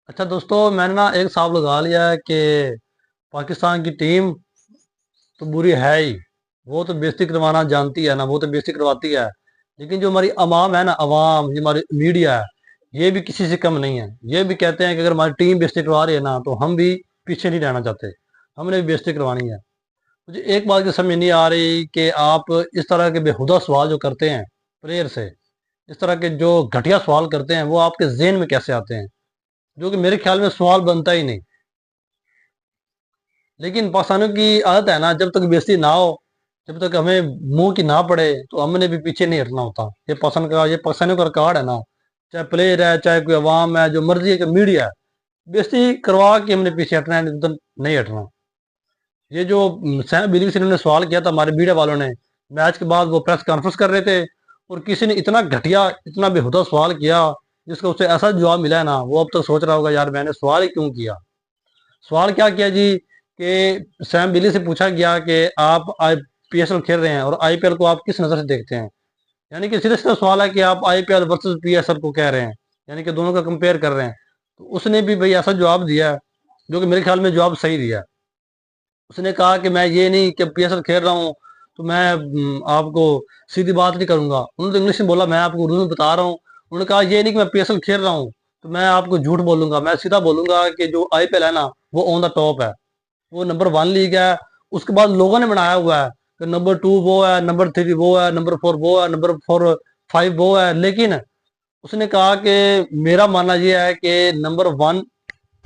अच्छा दोस्तों, मैंने ना एक हिसाब लगा लिया है कि पाकिस्तान की टीम तो बुरी है ही। वो तो बेइज्जती करवाना जानती है ना, वो तो बेइज्जती करवाती है। लेकिन जो हमारी अवाम है ना, अवाम जो हमारी मीडिया है, ये भी किसी से कम नहीं है। ये भी कहते हैं कि अगर हमारी टीम बेइज्जती करवा रही है ना, तो हम भी पीछे नहीं रहना चाहते, हमने भी बेइज्जती करवानी है। मुझे एक बात की समझ नहीं आ रही कि आप इस तरह के बेहुदा सवाल जो करते हैं प्लेयर से, इस तरह के जो घटिया सवाल करते हैं, वो आपके जेहन में कैसे आते हैं, जो कि मेरे ख्याल में सवाल बनता ही नहीं। लेकिन पाकिस्तानियों की आदत है ना, जब तक बेइज्जती ना हो, जब तक हमें मुंह की ना पड़े, तो हमने भी पीछे नहीं हटना होता। ये पाकिस्तानियों का रिकॉर्ड है ना, चाहे प्लेयर है, चाहे कोई अवाम है, जो मर्जी है, जो मीडिया है, बेइज्जती करवा के हमने पीछे हटना है, नहीं तो नहीं हटना। ये जो सैम बिली से इन्होंने सवाल किया था हमारे मीडिया वालों ने, मैच के बाद वो प्रेस कॉन्फ्रेंस कर रहे थे, और किसी ने इतना घटिया, इतना बेहुदा सवाल किया, जिसका उसे ऐसा जवाब मिला है ना, वो अब तक सोच रहा होगा यार मैंने सवाल ही क्यों किया। सवाल क्या किया जी, कि सैम बिली से पूछा गया कि आप पीएसएल खेल रहे हैं और आईपीएल को आप किस नज़र से देखते हैं। यानी कि सीधा सीधा सवाल है कि आप आईपीएल वर्सेस पीएसएल को कह रहे हैं, यानी कि दोनों का कंपेयर कर रहे हैं। तो उसने भी भाई ऐसा जवाब दिया है, जो कि मेरे ख्याल में जवाब सही दिया है। उसने कहा कि मैं ये नहीं कि पीएसएल खेल रहा हूँ तो मैं आपको सीधी बात नहीं करूंगा। उन्होंने तो इंग्लिश में बोला, मैं आपको उर्दू में बता रहा हूँ। उन्होंने कहा ये नहीं कि मैं पीएसएल खेल रहा हूँ तो मैं आपको झूठ बोलूंगा, मैं सीधा बोलूंगा कि जो आईपीएल है ना, वो ऑन द टॉप है, वो नंबर वन लीग है। उसके बाद लोगों ने बनाया हुआ है कि नंबर टू वो है, नंबर थ्री वो है, नंबर फोर वो है, नंबर फोर फाइव वो है। लेकिन उसने कहा कि मेरा मानना यह है कि नंबर वन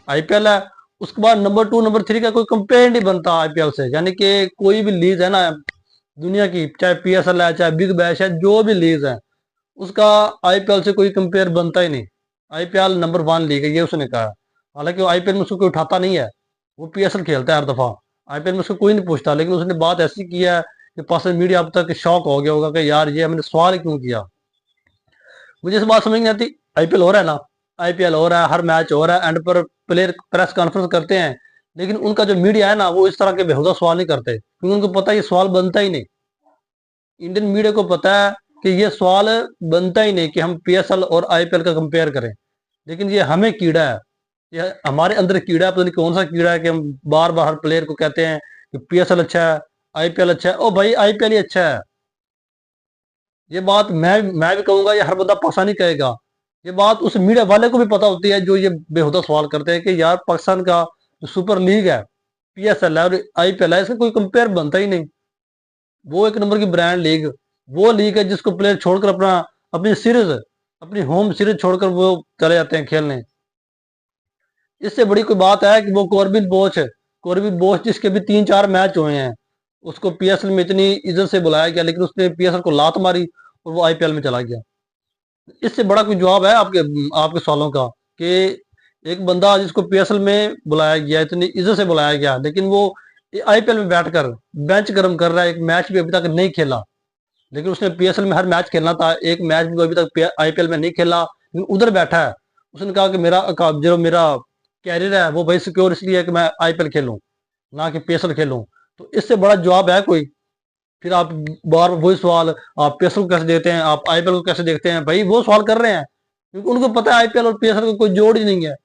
आईपीएल है, उसके बाद नंबर टू नंबर थ्री का कोई कंपेयर नहीं बनता आईपीएल से। यानी कि कोई भी लीग है ना दुनिया की, चाहे पीएसएल है, चाहे बिग बैश है, जो भी लीग है, उसका आईपीएल से कोई कंपेयर बनता ही नहीं। आईपीएल नंबर वन लीग है, ये उसने कहा। हालांकि वो आईपीएल में उसको कोई उठाता नहीं है, वो पीएसएल खेलता है हर दफा, आईपीएल में उसको कोई नहीं पूछता। लेकिन उसने बात ऐसी की है कि पाकिस्तान मीडिया अब तक शौक हो गया होगा कि यार ये हमने सवाल क्यों किया। मुझे इस बात समझ नहीं आती। आईपीएल हो रहा है ना, आईपीएल हो रहा है, हर मैच हो रहा है, एंड पर प्लेयर प्रेस कॉन्फ्रेंस करते हैं, लेकिन उनका जो मीडिया है ना, वो इस तरह के बेहुदा सवाल नहीं करते, क्योंकि उनको पता है ये सवाल बनता ही नहीं। इंडियन मीडिया को पता है कि ये सवाल बनता ही नहीं कि हम पीएसएल और आईपीएल का कंपेयर करें। लेकिन ये हमें कीड़ा है, ये हमारे अंदर कीड़ा है, पता नहीं कौन सा कीड़ा है, कि हम बार बार हर प्लेयर को कहते हैं कि पीएसएल अच्छा है, आईपीएल अच्छा है। ओ भाई, आईपीएल ही अच्छा है। ये बात मैं भी कहूंगा, ये हर बंदा पाकिस्तानी कहेगा। ये बात उस मीडिया वाले को भी पता होती है, जो ये बेहुदा सवाल करते हैं कि यार पाकिस्तान का जो सुपर लीग है, पीएसएल है और आईपीएल है, इसका कोई कंपेयर बनता ही नहीं। वो एक नंबर की ब्रांड लीग, वो लीग है जिसको प्लेयर छोड़कर अपनी सीरीज, अपनी होम सीरीज छोड़कर वो चले जाते हैं खेलने। इससे बड़ी कोई बात है कि वो कॉर्बिन बोच जिसके भी तीन चार मैच हुए हैं, उसको पीएसएल में इतनी इज्जत से बुलाया गया, लेकिन उसने पीएसएल को लात मारी और वो आईपीएल में चला गया। इससे बड़ा कोई जवाब है आपके आपके सवालों का, कि एक बंदा जिसको पीएसएल में बुलाया गया, इतनी इज्जत से बुलाया गया, लेकिन वो आईपीएल में बैठकर बेंच गर्म कर रहा है, एक मैच भी अभी तक नहीं खेला। लेकिन उसने पीएसएल में हर मैच खेलना था, एक मैच भी अभी तक आईपीएल में नहीं खेला, लेकिन उधर बैठा है। उसने कहा कि जो मेरा कैरियर है वो भाई सिक्योर इसलिए है कि मैं आईपीएल खेलूं, ना कि पीएसएल खेलूं। तो इससे बड़ा जवाब है कोई? फिर आप बार वही सवाल, आप पीएसएल को कैसे देखते हैं, आप आईपीएल को कैसे देखते हैं, भाई वो सवाल कर रहे हैं क्योंकि उनको पता है आईपीएल और पीएसएल का कोई जोड़ ही नहीं है।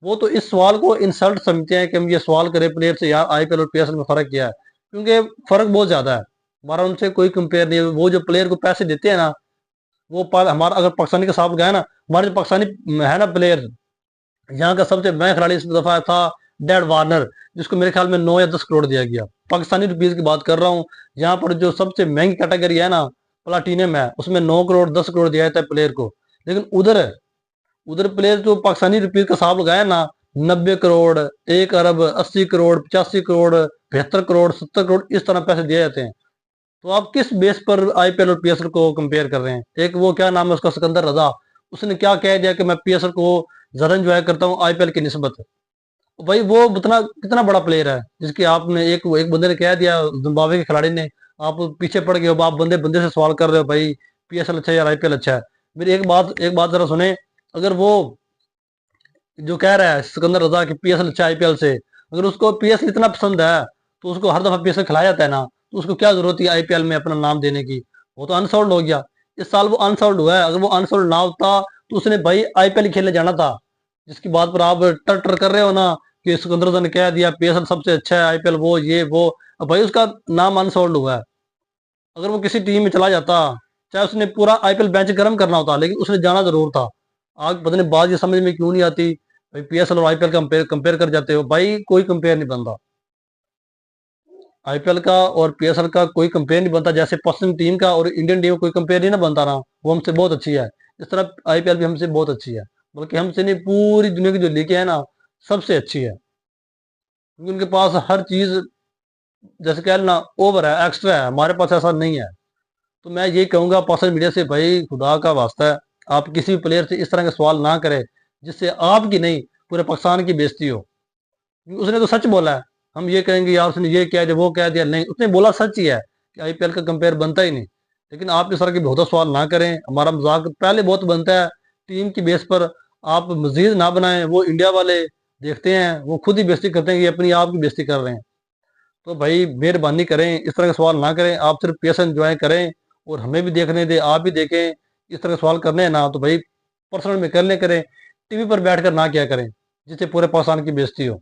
वो तो इस सवाल को इंसल्ट समझते हैं कि हम ये सवाल करें प्लेयर से, यार आईपीएल और पीएसएल में फर्क क्या है, क्योंकि फर्क बहुत ज्यादा है। हमारा उनसे कोई कंपेयर नहीं है। वो जो प्लेयर को पैसे देते हैं ना, हमारा अगर पाकिस्तानी का साथ गया ना, हमारे जो पाकिस्तानी है ना प्लेयर, यहाँ का सबसे महंगा खिलाड़ी इस दफा था डेड वार्नर, जिसको मेरे ख्याल में 9 या 10 करोड़ दिया गया, पाकिस्तानी रुपीज की बात कर रहा हूँ। यहाँ पर जो सबसे महंगी कैटेगरी है ना, प्लाटीनियम है, उसमें 9 करोड़ 10 करोड़ दिया जाता है प्लेयर को। लेकिन उधर उधर प्लेयर जो पाकिस्तानी रुपीज का हिसाब लगाया ना, 90 करोड़, 1 अरब 80 करोड़ 85 करोड़ 75 करोड़ 70 करोड़, इस तरह पैसे दिए जाते हैं। तो आप किस बेस पर आईपीएल और पीएसएल को कंपेयर कर रहे हैं? एक वो क्या नाम है उसका, सिकंदर रजा, उसने क्या कह दिया कि मैं पीएसएल को ज्यादा एंजॉय करता हूँ आईपीएल की निस्बत। भाई वो कितना कितना बड़ा प्लेयर है, जिसकी आपने एक बंदे ने कह दिया, जिम्बाब्वे के खिलाड़ी ने, आप पीछे पड़ गए हो, आप बंदे बंदे से सवाल कर रहे हो भाई पीएसएल अच्छा है या आईपीएल अच्छा है। मेरी एक बात जरा सुने। अगर वो जो कह रहा है सिकंदर रजा कि पीएसएल अच्छा आईपीएल से, अगर उसको पीएसएल इतना पसंद है, तो उसको हर दफा पीएसएल खिलाया जाता है ना, तो उसको क्या जरूरत है आईपीएल में अपना नाम देने की? वो तो अनसोल्ड हो गया। इस साल वो अनसोल्ड हुआ है, अगर वो अनसोल्ड ना होता तो उसने भाई आईपीएल खेलने जाना था। जिसकी बात पर आप टर टर कर रहे हो ना कि सिकंदर ने कह दिया पीएसएल सबसे अच्छा है, आईपीएल वो ये वो। अब भाई उसका नाम अनसोल्ड हुआ है। अगर वो किसी टीम में चला जाता, चाहे उसने पूरा आईपीएल बेंच गर्म करना होता, लेकिन उसने जाना जरूर था। आग पता नहीं बात ये समझ में क्यों नहीं आती। भाई पीएसएल और आईपीएल कंपेयर कंपेयर कर जाते हो, भाई कोई कंपेयर नहीं बनता। आईपीएल का और पीएसएल का कोई कंपेयर नहीं बनता। जैसे पश्चिम टीम का और इंडियन टीम का कोई कंपेयर नहीं ना बनता ना, वो हमसे बहुत अच्छी है। इस तरह आईपीएल भी हमसे बहुत अच्छी है, बल्कि हमसे नहीं पूरी दुनिया की जो लीगें है ना, सबसे अच्छी है। क्योंकि उनके पास हर चीज जैसे कह लेना ओवर है, एक्स्ट्रा है, हमारे पास ऐसा नहीं है। तो मैं ये कहूंगा सोशल मीडिया से, भाई खुदा का वास्ता है, आप किसी भी प्लेयर से इस तरह के सवाल ना करें जिससे आपकी नहीं पूरे पाकिस्तान की बेइज्जती हो। क्योंकि उसने तो सच बोला है। हम ये कहेंगे यार उसने ये कह दिया वो कह दिया, नहीं, उसने बोला सच ही है कि आईपीएल का कंपेयर बनता ही नहीं। लेकिन आप इस तरह के बहुत सवाल ना करें, हमारा मजाक पहले बहुत बनता है टीम की बेस पर। आप मजीद ना बनाएं, वो इंडिया वाले देखते हैं वो खुद ही बेइज्जती करते हैं कि अपनी आप की बेइज्जती कर रहे हैं। तो भाई मेहरबानी करें, इस तरह के सवाल ना करें, आप सिर्फ पैसा एंजॉय करें और हमें भी देखने दें, आप भी देखें। इस तरह के सवाल करने हैं ना तो भाई पर्सनल में कर ले करें, टीवी पर बैठकर ना क्या करें जिससे पूरे पाकिस्तान की बेइज्जती हो।